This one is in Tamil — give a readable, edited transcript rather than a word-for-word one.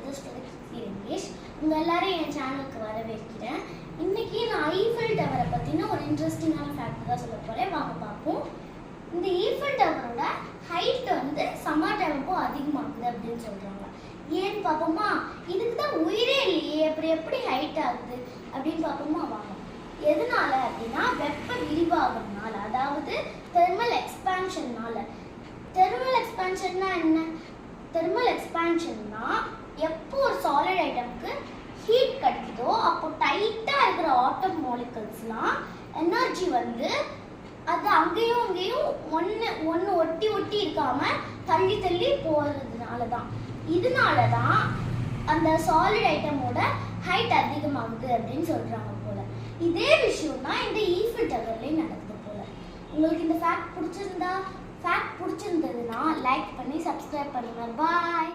ரங்கேஷ். உங்க எல்லாரையும் என் சேனலுக்கு வரவேற்கிறேன். இன்னைக்கு நான் ஈஃபில் டவரை பத்தின ஒரு இன்ட்ரெஸ்டிங்கான ஃபேக்ட் தான் சொல்ல போறேன். வாங்க பார்ப்போம். இந்த ஈஃபில் டவரோட ஹைட் வந்து சம்மர் டைமுக்கு அதிகமாகுது அப்படின்னு சொல்றாங்க. ஏன்னு பார்ப்போமா? இதுக்கு தான் உயிரே இல்லையே, அப்புறம் எப்படி ஹைட் ஆகுது அப்படின்னு பார்ப்போமா? வாங்க. எதனால அப்படின்னா வெப்ப விரிவாகம்னால, அதாவது தெர்மல் எக்ஸ்பான்ஷன்னால. தெர்மல் எக்ஸ்பான்ஷன்னா என்ன? தெர்மல் எக்ஸ்பான்ஷன்னா எப்போ ஒரு சாலிட் ஐட்டம்க்கு ஹீட் கிடைக்குதோ அப்போ டைட்டாக இருக்கிற ஆட்டம் மாலிகல்ஸ்லாம் எனர்ஜி வந்து அது அங்கேயும் அங்கேயும் ஒன்று ஒட்டி ஒட்டி இருக்காம தள்ளி தள்ளி போகிறதுனால தான். இதனால தான் அந்த சாலிட் ஐட்டமோட ஹைட் அதிகமாகுது அப்படின்னு சொல்கிறாங்க போல. இதே விஷயம் தான் இந்த ஈஃபில் டவர்லேயும் நடக்குது போல. உங்களுக்கு இந்த ஃபேக்ட் பிடிச்சிருந்ததுன்னா லைக் பண்ணி சப்ஸ்கிரைப் பண்ணுங்க. பாய்.